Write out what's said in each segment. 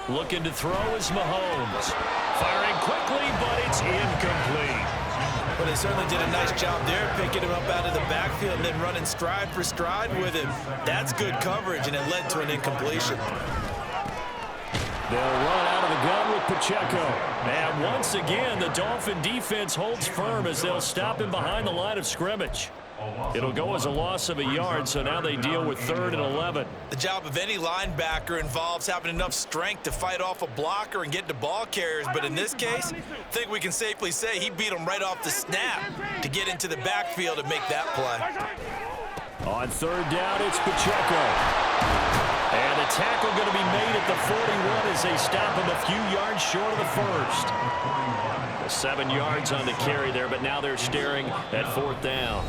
Looking to throw is Mahomes. Firing quickly, but it's incomplete. Well, they certainly did a nice job there, picking him up out of the backfield and then running stride for stride with him. That's good coverage, and it led to an incompletion. They'll run out of the gun with Pacheco. And once again, the Dolphin defense holds firm as they'll stop him behind the line of scrimmage. It'll go as a loss of a yard, so now they deal with 3rd and 11. The job of any linebacker involves having enough strength to fight off a blocker and get to ball carriers, but in this case, I think we can safely say he beat him right off the snap to get into the backfield and make that play. On 3rd down, it's Pacheco. And the tackle going to be made at the 41 as they stop him a few yards short of the first. 7 yards on the carry there, but now they're staring at 4th down.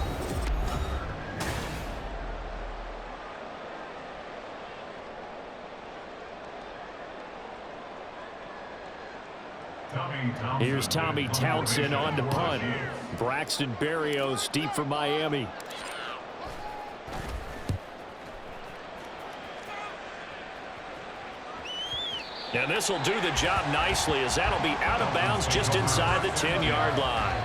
Here's Tommy Townsend on to punt. Braxton Berrios deep for Miami. And this will do the job nicely as that'll be out of bounds just inside the 10-yard line.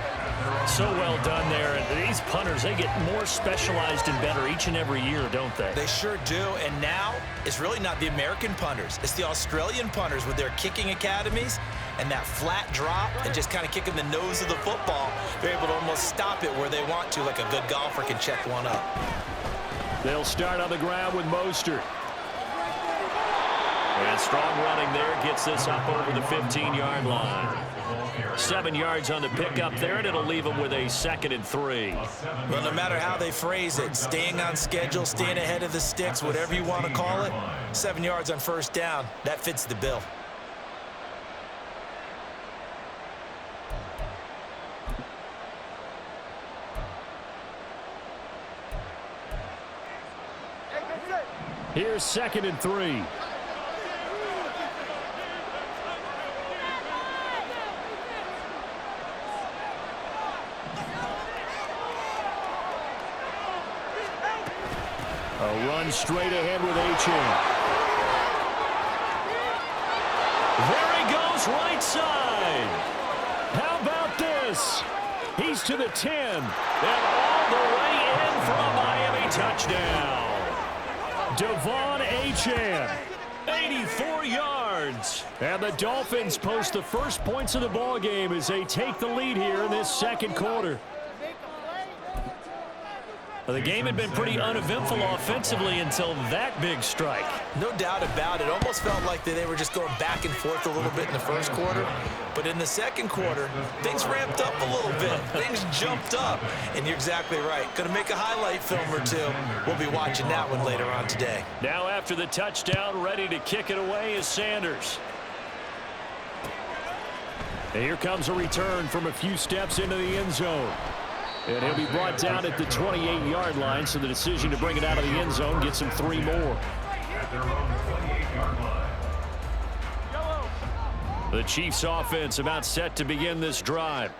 So well done there. And these punters, they get more specialized and better each and every year, don't they? They sure do. And now it's really not the American punters. It's the Australian punters with their kicking academies and that flat drop and just kind of kicking the nose of the football. They're able to almost stop it where they want to, like a good golfer can check one up. They'll start on the ground with Mostert. And strong running there gets this up over the 15-yard line. 7 yards on the pickup there, and it'll leave them with a 2nd and 3. Well, no matter how they phrase it, staying on schedule, staying ahead of the sticks, whatever you want to call it, 7 yards on 1st down, that fits the bill. Here's 2nd and 3. A run straight ahead with Achane. There he goes, right side. How about this? He's to the 10, and all the way in for a Miami touchdown. Devon Achane, 84 yards. And the Dolphins post the first points of the ball game as they take the lead here in this 2nd quarter. Well, the game had been pretty uneventful offensively until that big strike. No doubt about it. Almost felt like they were just going back and forth a little bit in the 1st quarter. But in the 2nd quarter, things ramped up a little bit. Things jumped up. And you're exactly right. Going to make a highlight film or two. We'll be watching that one later on today. Now after the touchdown, ready to kick it away is Sanders. And here comes a return from a few steps into the end zone. And he'll be brought down at the 28-yard line, so the decision to bring it out of the end zone gets him 3 more. The Chiefs offense about set to begin this drive.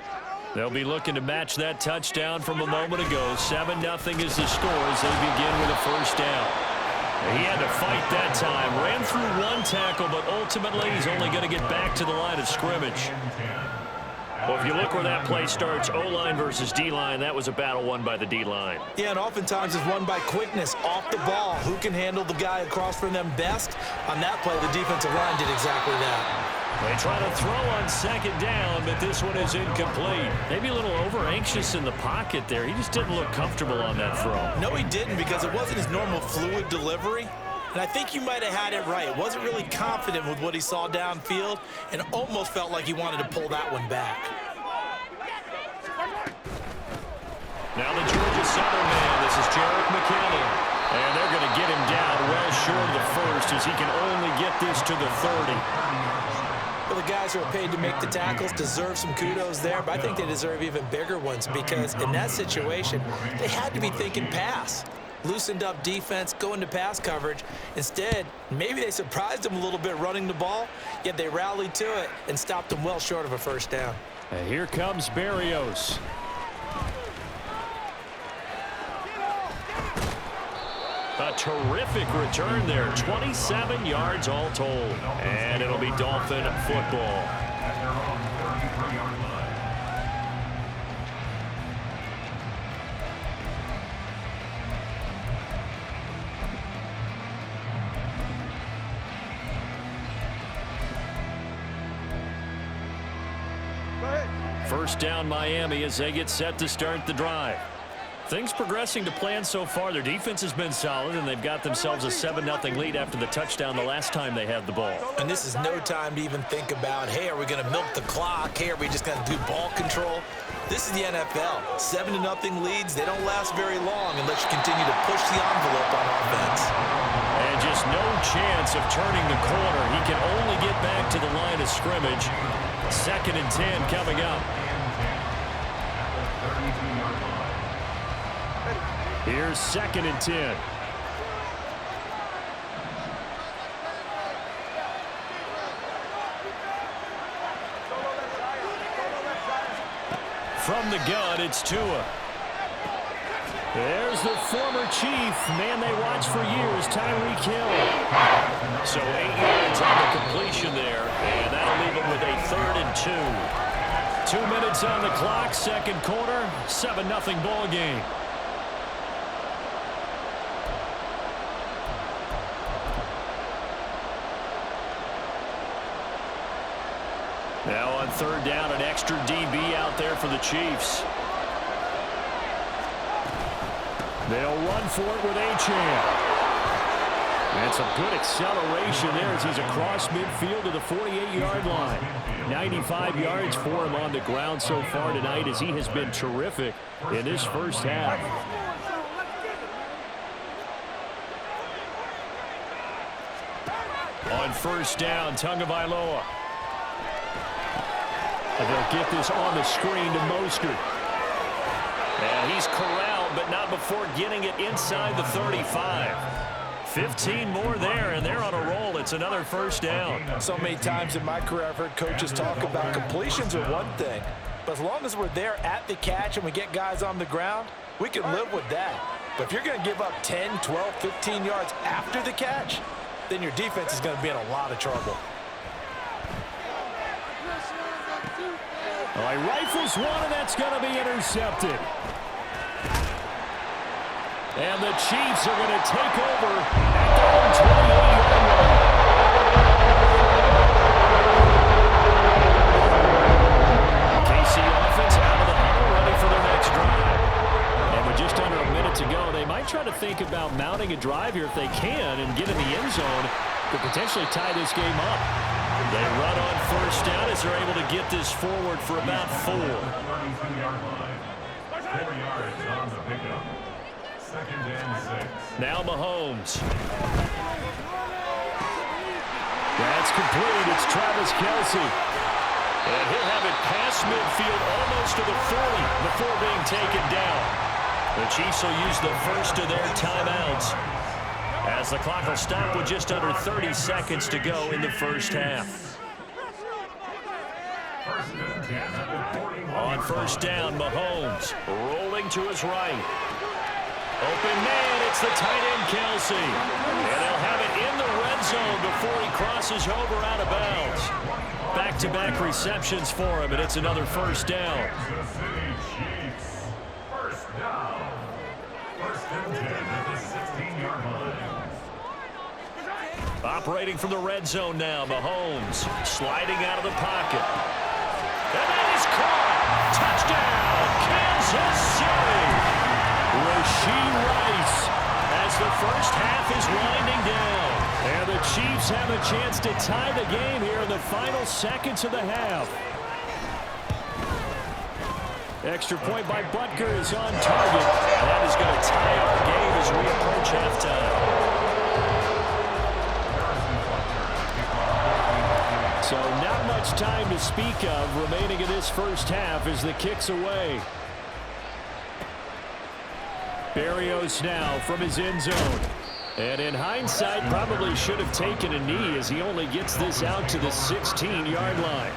They'll be looking to match that touchdown from a moment ago. 7-0 is the score as they begin with a 1st down. He had to fight that time. Ran through 1 tackle, but ultimately he's only going to get back to the line of scrimmage. Well, if you look where that play starts, O-line versus D-line, that was a battle won by the D-line. Yeah, and oftentimes it's won by quickness, off the ball. Who can handle the guy across from them best? On that play, the defensive line did exactly that. They try to throw on 2nd down, but this one is incomplete. Maybe a little over-anxious in the pocket there. He just didn't look comfortable on that throw. No, he didn't, because it wasn't his normal fluid delivery. And I think you might have had it right. It wasn't really confident with what he saw downfield and almost felt like he wanted to pull that one back. Now the Georgia Southern man, this is Jarek McKinnon. And they're going to get him down well short of the 1st as he can only get this to the 30. Well, the guys who are paid to make the tackles deserve some kudos there, but I think they deserve even bigger ones because in that situation, they had to be thinking pass. Loosened up defense, going to pass coverage. Instead, maybe they surprised him a little bit running the ball, yet they rallied to it and stopped him well short of a 1st down. And here comes Berrios. A terrific return there. 27 yards all told. And it'll be Dolphin football. First down Miami as they get set to start the drive. Things progressing to plan so far. Their defense has been solid, and they've got themselves a 7-0 lead after the touchdown the last time they had the ball. And this is no time to even think about, hey, are we going to milk the clock? Hey, are we just going to do ball control? This is the NFL. 7-0 leads, they don't last very long unless you continue to push the envelope on offense. And just no chance of turning the corner. He can only get back to the line of scrimmage. 2nd and 10 coming up. Here's 2nd and 10. From the gun, it's Tua. There's the former Chief, man they watched for years, Tyreek Hill. So 8 yards on the completion there, and that'll leave him with a 3rd and 2. 2 minutes on the clock, second quarter, 7-0 ball game. Now on 3rd down, an extra DB out there for the Chiefs. They'll run for it with Achane. And some good acceleration there as he's across midfield to the 48-yard line. 95 yards for him on the ground so far tonight as he has been terrific in this first half. On 1st down, Tagovailoa. And they'll get this on the screen to Mostert. And he's corralled, but not before getting it inside the 35. 15 more there, and they're on a roll. It's another 1st down. So many times in my career I've heard coaches talk about completions are one thing, but as long as we're there at the catch and we get guys on the ground, we can live with that. But if you're going to give up 10, 12, 15 yards after the catch, then your defense is going to be in a lot of trouble. All right, rifles one, and that's going to be intercepted. And the Chiefs are going to take over at their own 28-yard line. KC offense out of the huddle, ready for their next drive. And with just under a minute to go, they might try to think about mounting a drive here if they can and get in the end zone to potentially tie this game up. They run on 1st down as they're able to get this forward for about 4. 4 yards on the pickup. 2nd and 6. Now Mahomes. That's complete. It's Travis Kelce. And he'll have it past midfield almost to the 40 before being taken down. The Chiefs will use the first of their timeouts as the clock will stop with just under 30 seconds to go in the first half. On 1st down, Mahomes rolling to his right. Open man, it's the tight end Kelce. And they'll have it in the red zone before he crosses over out of bounds. Back-to-back receptions for him, and it's another 1st down. First down. 1st and 10 at the 16-yard line. Operating from the red zone now, Mahomes sliding out of the pocket. And that is caught. Touchdown, Kansas City. Rashee Rice as the first half is winding down. And the Chiefs have a chance to tie the game here in the final seconds of the half. Extra point by Butker is on target. That is going to tie up the game as we approach halftime. So not much time to speak of remaining in this first half as the kick's away. Berrios now from his end zone. And in hindsight, probably should have taken a knee as he only gets this out to the 16-yard line.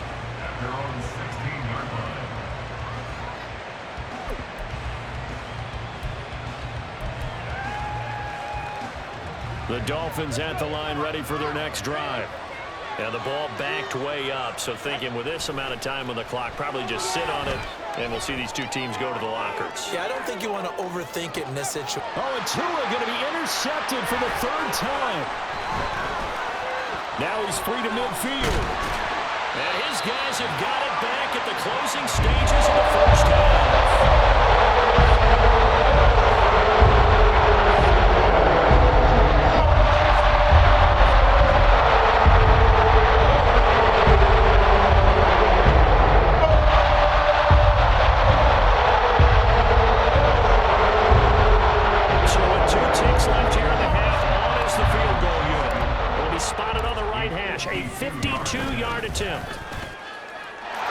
The Dolphins at the line ready for their next drive. And the ball backed way up, so thinking with this amount of time on the clock, probably just sit on it, and we'll see these two teams go to the lockers. Yeah, I don't think you want to overthink it in this situation. Oh, and Tua going to be intercepted for the third time. Now he's free to midfield. And his guys have got it back at the closing stages of the first half. A 52-yard attempt.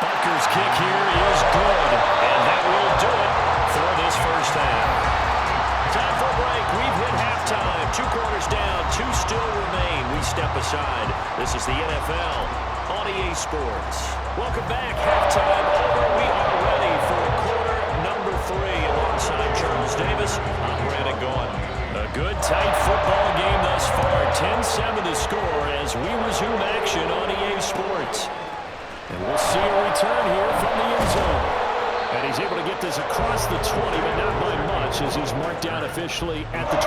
Butker's kick here is good, and that will do it for this first half. Time for a break. We've hit halftime. 2 quarters down, 2 still remain. We step aside. This is the NFL on EA Sports. Welcome back. Halftime over. We are ready for quarter number 3 alongside Charles Davis. I'm Brandon Gaughan. A good, tight football game thus far. 10-7 to score as we resume action on EA Sports. And we'll see a return here from the end zone. And he's able to get this across the 20, but not by much as he's marked down officially at the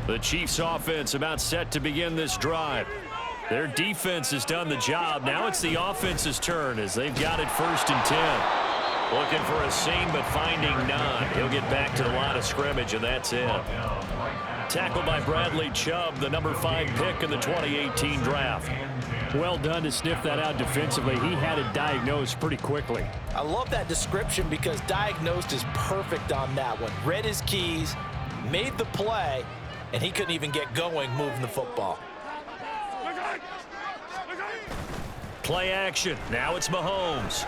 21. The Chiefs offense about set to begin this drive. Their defense has done the job. Now it's the offense's turn as they've got it 1st and 10. Looking for a seam, but finding none. He'll get back to the line of scrimmage, and that's it. Tackled by Bradley Chubb, the number 5 pick in the 2018 draft. Well done to sniff that out defensively. He had it diagnosed pretty quickly. I love that description because diagnosed is perfect on that one. Read his keys, made the play, and he couldn't even get going moving the football. Play action. Now it's Mahomes.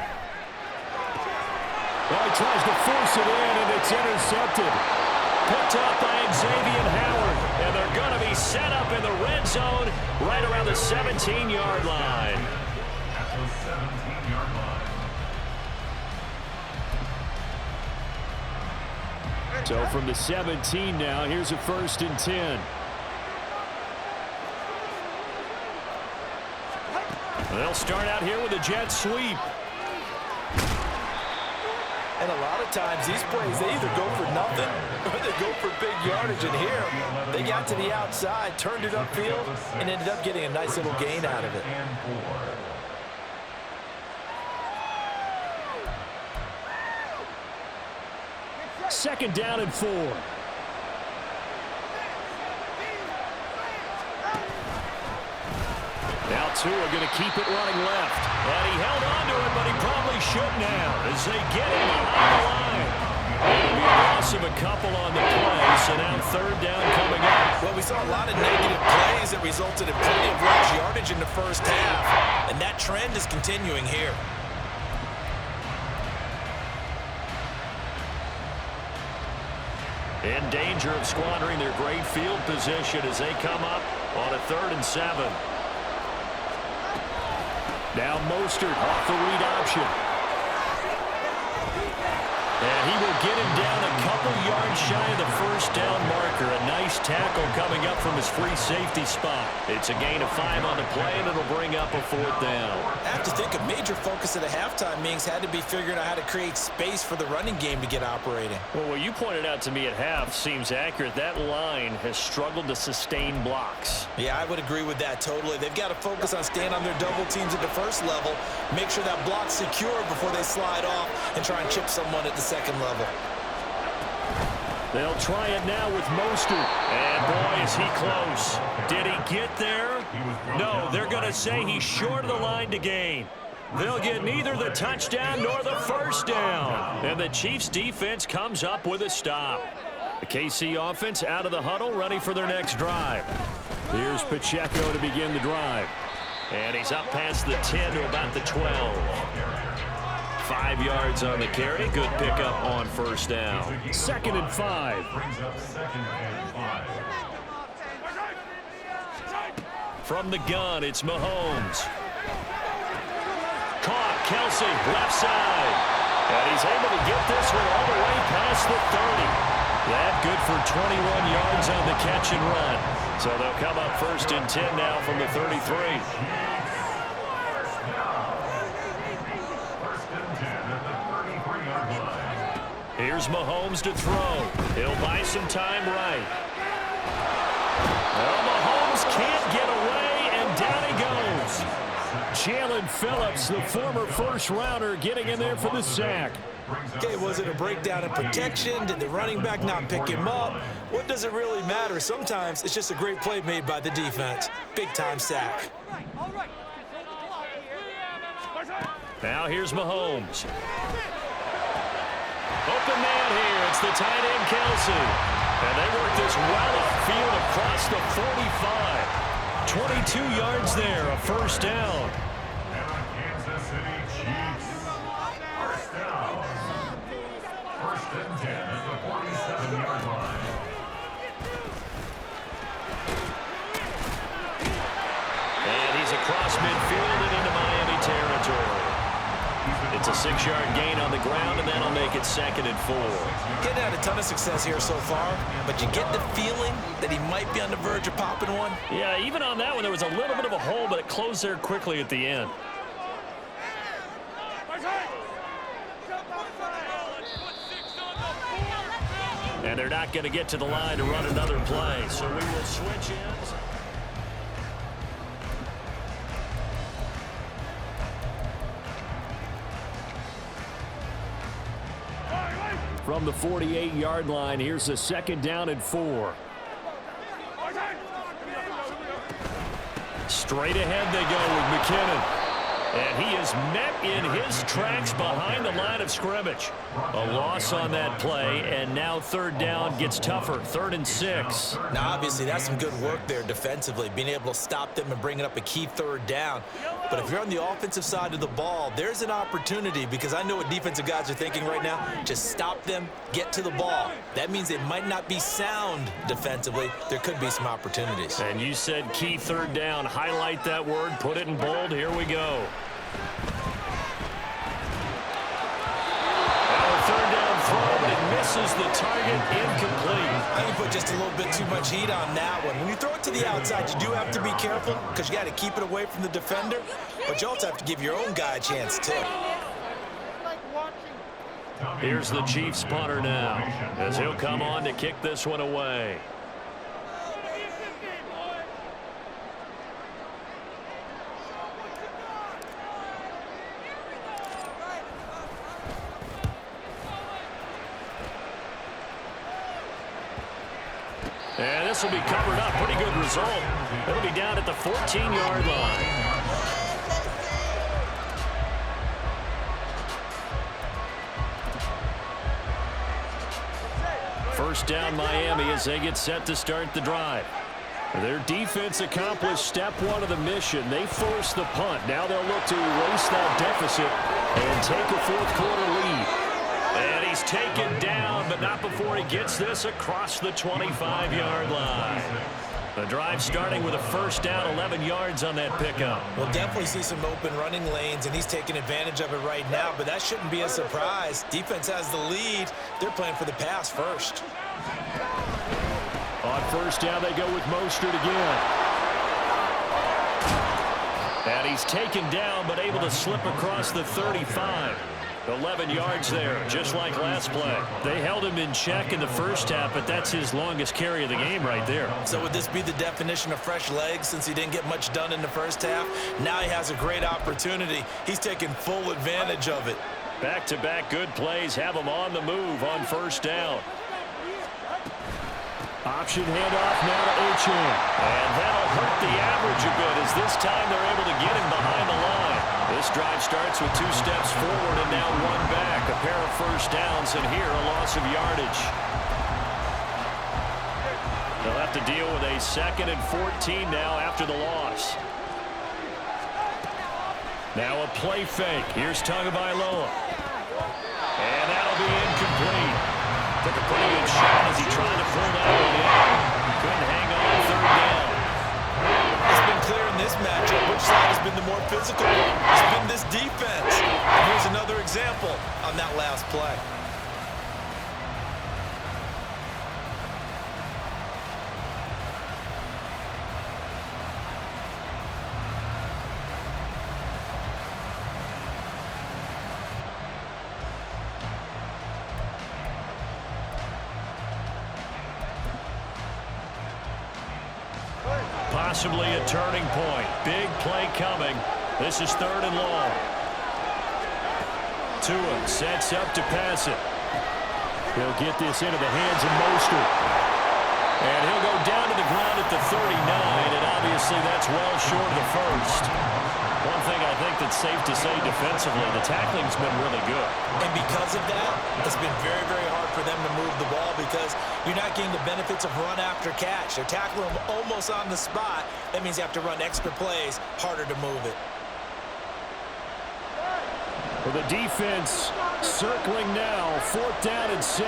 Well, he tries to force it in, and it's intercepted. Picked up by Xavier Howard. And they're going to be set up in the red zone right around the 17-yard line. At the 17-yard line. So from the 17 now, here's a 1st and 10. They'll start out here with a jet sweep. And a lot of times these plays, they either go for nothing or they go for big yardage. And here, they got to the outside, turned it upfield, and ended up getting a nice little gain out of it. 2nd down and 4. Now Tua going to keep it running left. And he held on to it, but he probably shouldn't have as they get him behind the line. It'll be a loss of a couple on the play, so now 3rd down coming up. Well, we saw a lot of negative plays that resulted in plenty of large yardage in the first half, and that trend is continuing here. In danger of squandering their great field position as they come up on a 3rd and 7. Now Mostert off the read option. And he will get him down a couple yards shy of the 1st down marker. A nice tackle coming up from his free safety spot. It's a gain of 5 on the play, and it'll bring up a 4th down. I have to think a major focus of the halftime meetings had to be figuring out how to create space for the running game to get operating. Well, what you pointed out to me at half seems accurate. That line has struggled to sustain blocks. Yeah, I would agree with that totally. They've got to focus on staying on their double teams at the 1st level, make sure that block's secure before they slide off and try and chip someone at the 2nd level. They'll try it now with Mostert. And boy, is he close. Did he get there? No, they're going to say he's short of the line to gain. They'll get neither the touchdown nor the 1st down. And the Chiefs defense comes up with a stop. The KC offense out of the huddle, ready for their next drive. Here's Pacheco to begin the drive. And he's up past the 10 to about the 12. 5 yards on the carry. Good pickup on 1st down. 2nd and 5. Brings up 2nd and 5. From the gun, it's Mahomes. Caught. Kelsey, left side. And he's able to get this one all the way past the 30. That good for 21 yards on the catch and run. So they'll come up 1st and 10 now from the 33. Here's Mahomes to throw. He'll buy some time right. Well, Mahomes can't get away, and down he goes. Jalen Phillips, the former first-rounder, getting in there for the sack. Okay, was it a breakdown in protection? Did the running back not pick him up? What does it really matter? Sometimes it's just a great play made by the defense. Big-time sack. Now here's Mahomes. Open man here. It's the tight end, Kelsey. And they work this well upfield across the 45. 22 yards there, a first down. Kansas City Chiefs. First down. 1st and 10 at the 47-yard line. And he's across midfield and into Miami territory. It's a 6-yard gain on the ground, and that'll make it 2nd and 4. Getting had a ton of success here so far, but you get the feeling that he might be on the verge of popping one. Yeah, even on that one, there was a little bit of a hole, but it closed there quickly at the end. And they're not going to get to the line to run another play, so we will switch ends. From the 48-yard line, here's the 2nd down and 4. Straight ahead they go with McKinnon. And he is met in his tracks behind the line of scrimmage. A loss on that play, and now 3rd down gets tougher. 3rd and 6. Now, obviously, that's some good work there defensively, being able to stop them and bringing up a key 3rd down. But if you're on the offensive side of the ball, there's an opportunity, because I know what defensive guys are thinking right now. Just stop them, get to the ball. That means it might not be sound defensively. There could be some opportunities. And you said key 3rd down. Highlight that word. Put it in bold. Here we go. Now a 3rd down throw, but it misses the target. Incomplete. I think you put just a little bit too much heat on that one. When you throw it to the outside, you do have to be careful because you got to keep it away from the defender, but you also have to give your own guy a chance too. Here's the Chiefs punter now, as he'll come on to kick this one away. And this will be covered up. Pretty good result. It'll be down at the 14-yard line. First down Miami as they get set to start the drive. Their defense accomplished step 1 of the mission. They forced the punt. Now they'll look to erase that deficit and take a 4th quarter lead. And he's taken down, but not before he gets this across the 25-yard line. The drive starting with a first down, 11 yards on that pickup. We'll definitely see some open running lanes, and he's taking advantage of it right now, but that shouldn't be a surprise. Defense has the lead. They're playing for the pass first. On first down, they go with Mostert again. And he's taken down, but able to slip across the 35. 11 yards there, just like last play. They held him in check in the first half, but that's his longest carry of the game right there. So would this be the definition of fresh legs since he didn't get much done in the first half? Now he has a great opportunity. He's taking full advantage of it. Back-to-back good plays have him on the move on first down. Option handoff now to Ochin. And that'll hurt the average a bit as this time they're able to get him behind the line. This drive starts with 2 steps forward and now 1 back. A pair of first downs, and here a loss of yardage. They'll have to deal with a 2nd and 14 now after the loss. Now a play fake. Here's Tagovailoa. And that'll be incomplete. Took a pretty good shot as he tried to pull that one in. Couldn't hang on 3rd down. It's been clear in this matchup which side has been the more physical one. It's been this defense. example on that last play. Possibly a turning point. Big play coming. This is 3rd and long. Tua sets up to pass it. He'll get this into the hands of Mostert. And he'll go down to the ground at the 39, and obviously that's well short of the first. One thing I think that's safe to say defensively, the tackling's been really good. And because of that, it's been very, very hard for them to move the ball because you're not getting the benefits of run after catch. They're tackling them almost on the spot. That means you have to run extra plays, harder to move it. Well, the defense circling now, 4th down and 7.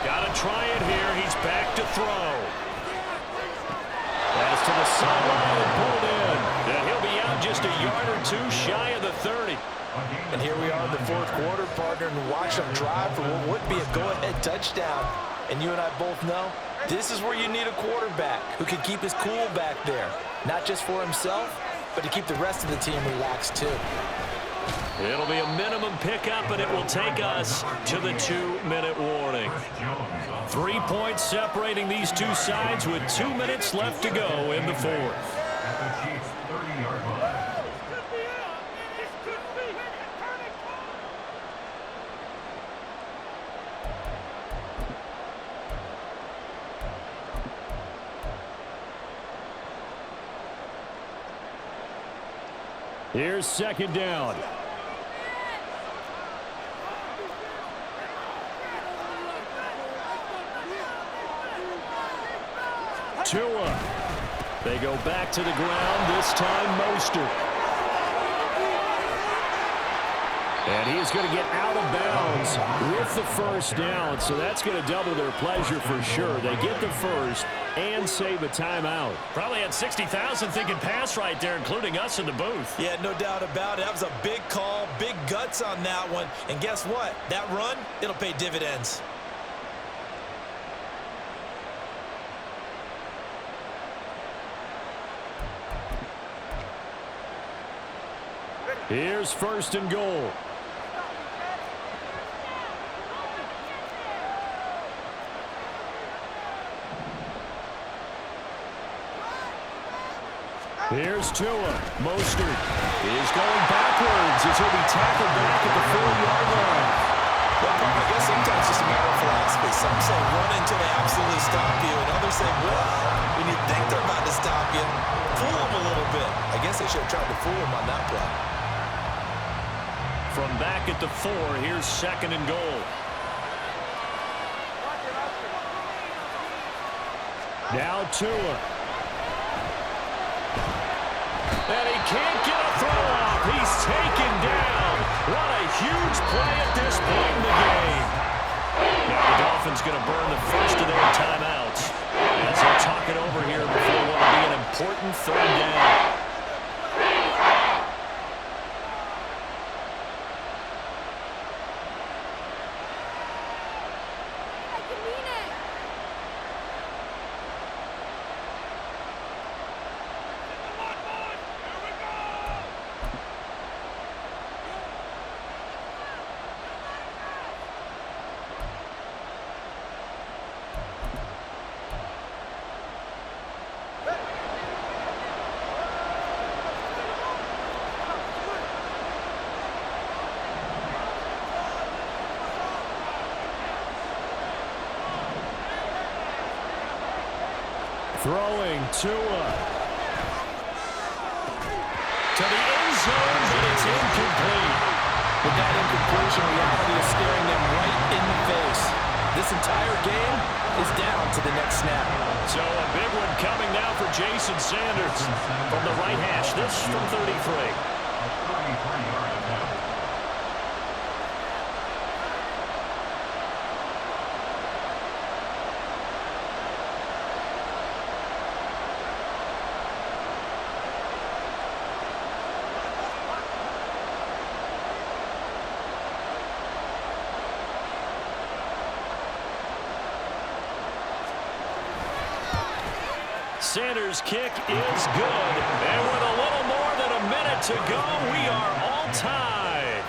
Got to try it here. He's back to throw. Pass to the sideline and pulled in. And he'll be out just a yard or two shy of the 30. And here we are in the 4th quarter, partner, and watch them drive for what would be a go-ahead touchdown. And you and I both know this is where you need a quarterback who can keep his cool back there. Not just for himself, but to keep the rest of the team relaxed too. It'll be a minimum pickup, and it will take us to the 2-minute warning. 3 points separating these two sides with 2 minutes left to go in the 4th. Here's 2nd down. Tua. They go back to the ground, this time Mostert. And he is going to get out of bounds with the 1st down, so that's going to double their pleasure for sure. They get the 1st and save a timeout. Probably had 60,000 thinking pass right there, including us in the booth. Yeah, no doubt about it. That was a big call, big guts on that one. And guess what? That run, it'll pay dividends. Here's 1st and goal. Here's Tua. Mostert is going backwards as he'll be tackled back at the 4-yard line. Well, I guess sometimes it's just a matter of philosophy. Some say run until they absolutely stop you, and others say, well, when you think they're about to stop you, fool them a little bit. I guess they should have tried to fool them on that play. From back at the 4, here's 2nd and goal. Now Tua. And he can't get a throw off. He's taken down. What a huge play at this point in the game. Now the Dolphins going to burn the first of their timeouts as they'll talk it over here before what will be an important 3rd down. Throwing Tua. To the end zone, but it's incomplete. With that incompletion, reality is staring them right in the face. This entire game is down to the next snap. So a big one coming now for Jason Sanders from the right hash. This from 33. A 33-yard attempt. Sanders' kick is good. And with a little more than a minute to go, we are all tied.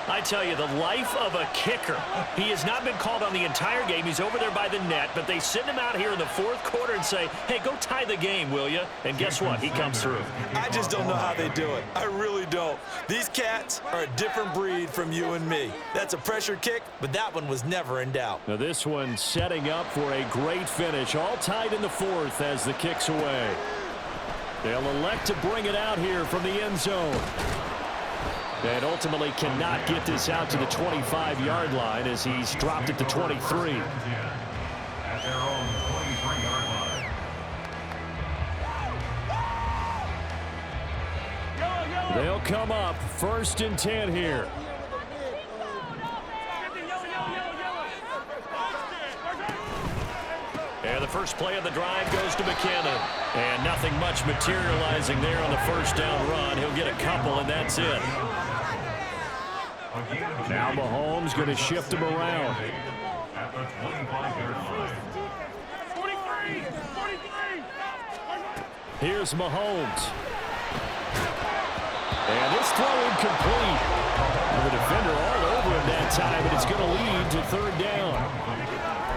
I tell you, the life of a kicker. He has not been called on the entire game. He's over there by the net, but they send him out here in the fourth quarter and say, hey, go tie the game, will you? And guess what? He comes through. I just don't know how they do it. I really don't. These cats are a different breed from you and me. That's a pressure kick, but that one was never in doubt. Now this one setting up for a great finish. All tied in the fourth as the kick's away. They'll elect to bring it out here from the end zone. And ultimately cannot get this out to the 25-yard line as he's dropped it to 23. At their own 23-yard line. They'll come up 1st and 10 here. And the first play of the drive goes to McKinnon. And nothing much materializing there on the first down run. He'll get a couple, and that's it. Now Mahomes going to shift him around. At the 25-yard line. Here's Mahomes. And this throw incomplete. The defender all over him that time, but it's going to lead to 3rd down.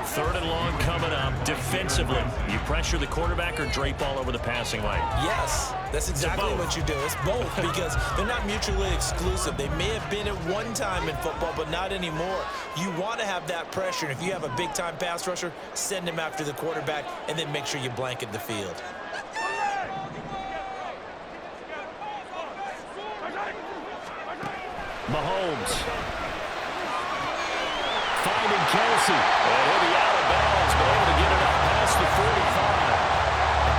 3rd and long coming up. Defensively, you pressure the quarterback or drape all over the passing lane? Yes, that's exactly what you do. It's both because they're not mutually exclusive. They may have been at one time in football, but not anymore. You want to have that pressure. And if you have a big-time pass rusher, send him after the quarterback and then make sure you blanket the field. Mahomes. Finding Kelsey. And he'll be out of bounds, but able to get it up past the 45.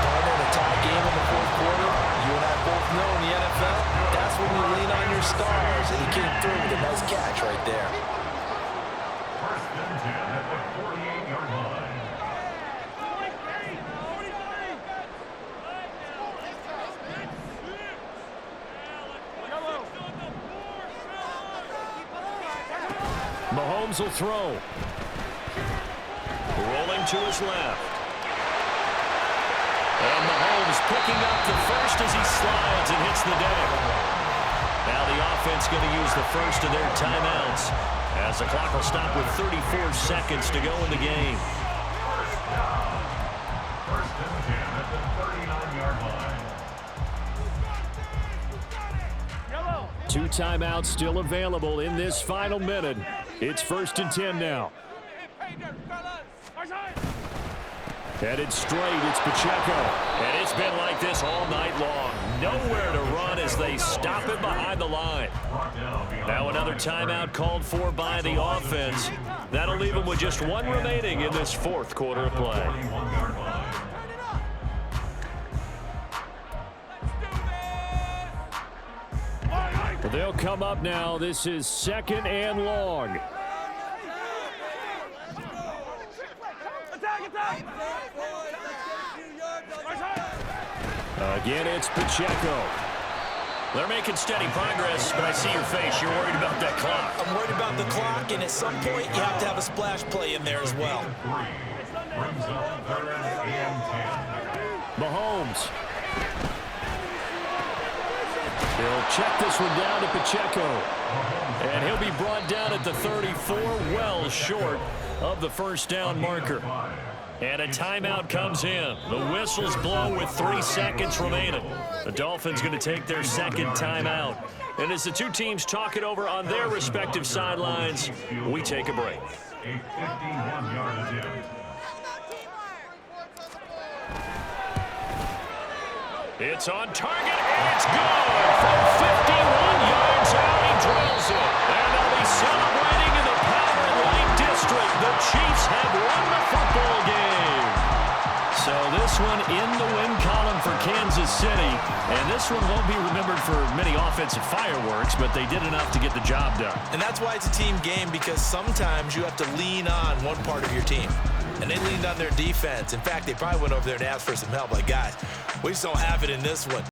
Partner in a tie game in the fourth quarter, you and I both know in the NFL, that's when you lean on your stars, and he came through with a nice catch right there. 1st and 10 at the 48-yard line. Mahomes will throw. Rolling to his left. And Mahomes picking up the first as he slides and hits the deck. Now the offense going to use the first of their timeouts as the clock will stop with 34 seconds to go in the game. 1st and 10 at the 39-yard line. 2 timeouts still available in this final minute. It's 1st and 10 now. Headed straight, it's Pacheco. And it's been like this all night long. Nowhere to run as they stop him behind the line. Now another timeout called for by the offense. That'll leave him with just 1 remaining in this 4th quarter of play. They'll come up now. This is 2nd and long. Again, it's Pacheco. They're making steady progress, but I see your face. You're worried about that clock. I'm worried about the clock, and at some point, you have to have a splash play in there as well. Brings up 3rd and 10. Mahomes. He'll check this one down to Pacheco. And he'll be brought down at the 34, well short of the first down marker. And a timeout comes in. The whistles blow with 3 seconds remaining. The Dolphins going to take their 2nd timeout. And as the two teams talk it over on their respective sidelines, we take a break. A 51-yard attempt. It's on target, and it's good. From 51 yards out, he drills it. And they'll be celebrating in the Power and Light District. The Chiefs have won the football game. So this one in the win column for Kansas City. And this one won't be remembered for many offensive fireworks, but they did enough to get the job done. And that's why it's a team game, because sometimes you have to lean on one part of your team. And they leaned on their defense. In fact, they probably went over there and asked for some help. Like, guys, we just don't have it in this one.